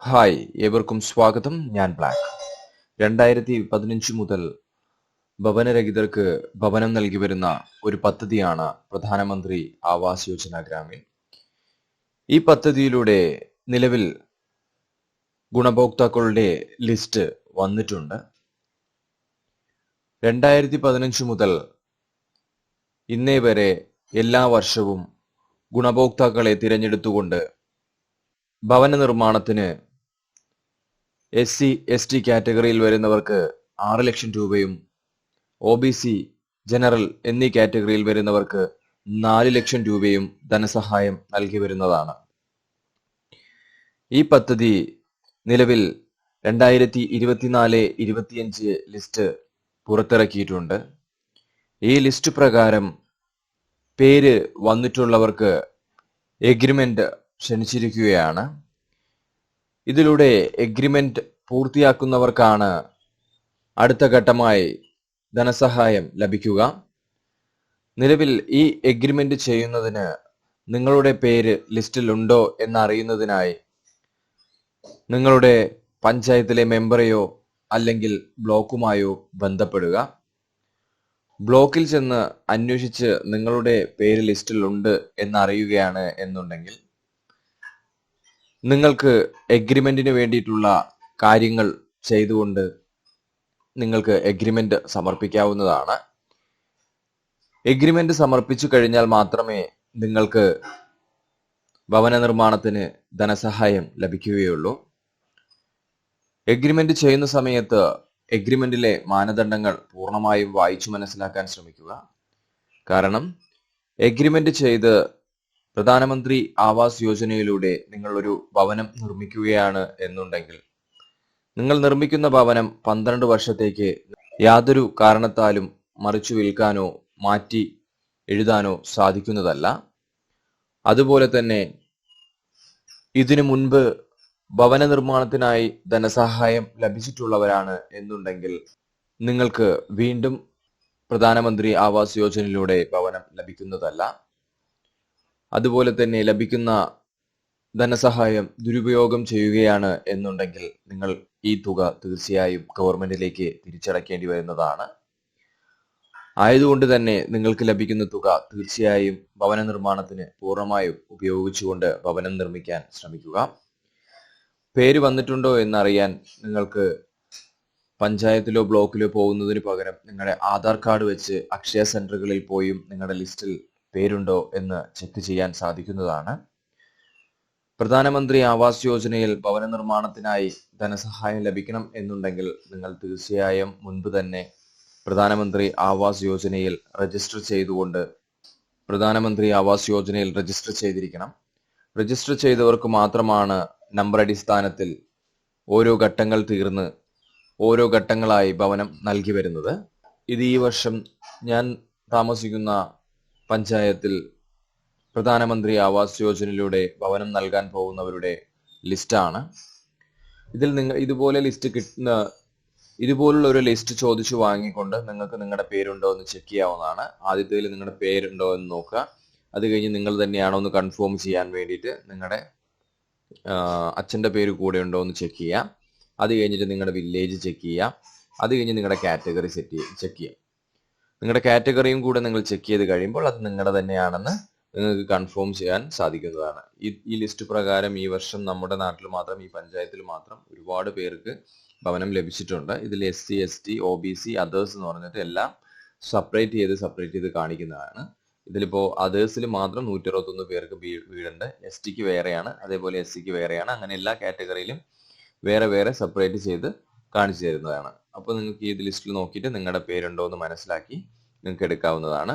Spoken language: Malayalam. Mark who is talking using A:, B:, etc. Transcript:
A: ഹായ്, ഏവർക്കും സ്വാഗതം. ഞാൻ ബ്ലാക്ക്. 2015 മുതൽ ഭവനരഹിതർക്ക് ഭവനം നൽകി വരുന്ന ഒരു പദ്ധതിയാണ് പ്രധാനമന്ത്രി ആവാസ് യോജന ഗ്രാമീൺ. ഈ പദ്ധതിയിലൂടെ നിലവിൽ ഗുണഭോക്താക്കളുടെ ലിസ്റ്റ് വന്നിട്ടുണ്ട്. 2015 മുതൽ ഇന്നേ വരെ എല്ലാ വർഷവും ഗുണഭോക്താക്കളെ തിരഞ്ഞെടുത്തുകൊണ്ട് ഭവന നിർമ്മാണത്തിന് SC/ST കാറ്റഗറിയിൽ വരുന്നവർക്ക് 6 ലക്ഷം രൂപയും OBC, ജനറൽ എന്നീ കാറ്റഗറിയിൽ വരുന്നവർക്ക് 4 ലക്ഷം രൂപയും ധനസഹായം നൽകി വരുന്നതാണ്. ഈ പദ്ധതി നിലവിൽ 2024-25 ലിസ്റ്റ് പുറത്തിറക്കിയിട്ടുണ്ട്. ഈ ലിസ്റ്റ് പ്രകാരം പേര് വന്നിട്ടുള്ളവർക്ക് എഗ്രിമെന്റ് ക്ഷണിച്ചിരിക്കുകയാണ്. ഇതിലൂടെ എഗ്രിമെന്റ് പൂർത്തിയാക്കുന്നവർക്കാണ് അടുത്ത ഘട്ടമായി ധനസഹായം ലഭിക്കുക. നിലവിൽ ഈ എഗ്രിമെന്റ് ചെയ്യുന്നതിന് നിങ്ങളുടെ പേര് ലിസ്റ്റിൽ ഉണ്ടോ എന്നറിയുന്നതിനായി നിങ്ങളുടെ പഞ്ചായത്തിലെ മെമ്പറെയോ അല്ലെങ്കിൽ ബ്ലോക്കുമായോ ബന്ധപ്പെടുക. ബ്ലോക്കിൽ ചെന്ന് അന്വേഷിച്ച് നിങ്ങളുടെ പേര് ലിസ്റ്റിൽ ഉണ്ട് എന്നറിയുകയാണ് എന്നുണ്ടെങ്കിൽ നിങ്ങൾക്ക് എഗ്രിമെന്റിന് വേണ്ടിയിട്ടുള്ള കാര്യങ്ങൾ ചെയ്തുകൊണ്ട് നിങ്ങൾക്ക് എഗ്രിമെന്റ് സമർപ്പിക്കാവുന്നതാണ്. എഗ്രിമെന്റ് സമർപ്പിച്ചു കഴിഞ്ഞാൽ മാത്രമേ നിങ്ങൾക്ക് ഭവന നിർമ്മാണത്തിന് ധനസഹായം ലഭിക്കുകയുള്ളൂ. എഗ്രിമെന്റ് ചെയ്യുന്ന സമയത്ത് എഗ്രിമെന്റിലെ മാനദണ്ഡങ്ങൾ പൂർണ്ണമായും വായിച്ചു മനസ്സിലാക്കാൻ ശ്രമിക്കുക. കാരണം എഗ്രിമെന്റ് ചെയ്ത് പ്രധാനമന്ത്രി ആവാസ് യോജനയിലൂടെ നിങ്ങൾ ഒരു ഭവനം നിർമ്മിക്കുകയാണ് എന്നുണ്ടെങ്കിൽ നിങ്ങൾ നിർമ്മിക്കുന്ന ഭവനം 12 വർഷത്തേക്ക് യാതൊരു കാരണത്താലും മറിച്ചു വിൽക്കാനോ മാറ്റി എഴുതാനോ സാധിക്കുന്നതല്ല. അതുപോലെ തന്നെ ഇതിനു മുൻപ് ഭവന നിർമ്മാണത്തിനായി ധനസഹായം ലഭിച്ചിട്ടുള്ളവരാണ് എന്നുണ്ടെങ്കിൽ നിങ്ങൾക്ക് വീണ്ടും പ്രധാനമന്ത്രി ആവാസ് യോജനയിലൂടെ ഭവനം ലഭിക്കുന്നതല്ല. അതുപോലെ തന്നെ ലഭിക്കുന്ന ധനസഹായം ദുരുപയോഗം ചെയ്യുകയാണ് എന്നുണ്ടെങ്കിൽ നിങ്ങൾ ഈ തുക തീർച്ചയായും ഗവൺമെന്റിലേക്ക് തിരിച്ചടയ്ക്കേണ്ടി വരുന്നതാണ്. ആയതുകൊണ്ട് തന്നെ നിങ്ങൾക്ക് ലഭിക്കുന്ന തുക തീർച്ചയായും ഭവന നിർമ്മാണത്തിന് പൂർണ്ണമായും ഉപയോഗിച്ചുകൊണ്ട് ഭവനം നിർമ്മിക്കാൻ ശ്രമിക്കുക. പേര് വന്നിട്ടുണ്ടോ എന്നറിയാൻ നിങ്ങൾക്ക് പഞ്ചായത്തിലോ ബ്ലോക്കിലോ പോകുന്നതിന് പകരം നിങ്ങളുടെ ആധാർ കാർഡ് വെച്ച് അക്ഷയ സെന്ററുകളിൽ പോയും നിങ്ങളുടെ ലിസ്റ്റിൽ പേരുണ്ടോ എന്ന് ചെക്ക് ചെയ്യാൻ സാധിക്കുന്നതാണ്. പ്രധാനമന്ത്രി ആവാസ് യോജനയിൽ ഭവന നിർമ്മാണത്തിനായി ധനസഹായം ലഭിക്കണം എന്നുണ്ടെങ്കിൽ നിങ്ങൾ തീർച്ചയായും മുൻപ് തന്നെ പ്രധാനമന്ത്രി ആവാസ് യോജനയിൽ രജിസ്റ്റർ ചെയ്തുകൊണ്ട് പ്രധാനമന്ത്രി ആവാസ് യോജനയിൽ രജിസ്റ്റർ ചെയ്തിരിക്കണം. രജിസ്റ്റർ ചെയ്തവർക്ക് മാത്രമാണ് നമ്പർ അടിസ്ഥാനത്തിൽ ഓരോ ഘട്ടങ്ങൾ തീർന്ന് ഓരോ ഘട്ടങ്ങളായി ഭവനം നൽകി വരുന്നത്. ഇത് ഈ വർഷം ഞാൻ താമസിക്കുന്ന പഞ്ചായത്തിൽ പ്രധാനമന്ത്രി ആവാസ് യോജനയിലൂടെ ഭവനം നൽകാൻ പോകുന്നവരുടെ ലിസ്റ്റാണ്. ഇതിൽ നിങ്ങൾ ഇതുപോലുള്ള ഒരു ലിസ്റ്റ് ചോദിച്ചു വാങ്ങിക്കൊണ്ട് നിങ്ങൾക്ക് നിങ്ങളുടെ പേരുണ്ടോ എന്ന് ചെക്ക് ചെയ്യാവുന്നതാണ്. ആദ്യത്തേതിൽ നിങ്ങളുടെ പേരുണ്ടോ എന്ന് നോക്കുക. അത് കഴിഞ്ഞ് നിങ്ങൾ തന്നെയാണോ എന്ന് കൺഫേം ചെയ്യാൻ വേണ്ടിയിട്ട് നിങ്ങളുടെ അച്ഛൻ്റെ പേര് കൂടെ ഉണ്ടോ എന്ന് ചെക്ക് ചെയ്യാം. അത് കഴിഞ്ഞിട്ട് നിങ്ങളുടെ വില്ലേജ് ചെക്ക് ചെയ്യാം. അത് കഴിഞ്ഞ് നിങ്ങളുടെ കാറ്റഗറി ചെക്ക് ചെയ്യാം. നിങ്ങളുടെ കാറ്റഗറിയും കൂടെ നിങ്ങൾ ചെക്ക് ചെയ്ത് കഴിയുമ്പോൾ അത് നിങ്ങളുടെ തന്നെയാണെന്ന് നിങ്ങൾക്ക് കൺഫേം ചെയ്യാൻ സാധിക്കുന്നതാണ്. ഈ ലിസ്റ്റ് പ്രകാരം ഈ വർഷം നമ്മുടെ നാട്ടിൽ മാത്രം, ഈ പഞ്ചായത്തിൽ മാത്രം ഒരുപാട് പേർക്ക് ഭവനം ലഭിച്ചിട്ടുണ്ട്. ഇതിൽ SC, ST, OBC, അതേഴ്സ് എന്ന് പറഞ്ഞിട്ട് എല്ലാം സെപ്പറേറ്റ് ചെയ്ത് കാണിക്കുന്നതാണ്. ഇതിലിപ്പോ അതേഴ്സിൽ മാത്രം 161 പേർക്ക് വീടുണ്ട്. STക്ക് വേറെയാണ്, അതേപോലെ SCക്ക് വേറെയാണ്. അങ്ങനെ എല്ലാ കാറ്റഗറിയിലും വേറെ സെപ്പറേറ്റ് ചെയ്ത് കാണിച്ചു തരുന്നതാണ്. അപ്പോൾ നിങ്ങൾക്ക് ഈ ലിസ്റ്റിൽ നോക്കിയിട്ട് നിങ്ങളുടെ പേരുണ്ടോ എന്ന് മനസ്സിലാക്കി നിങ്ങൾക്ക് എടുക്കാവുന്നതാണ്.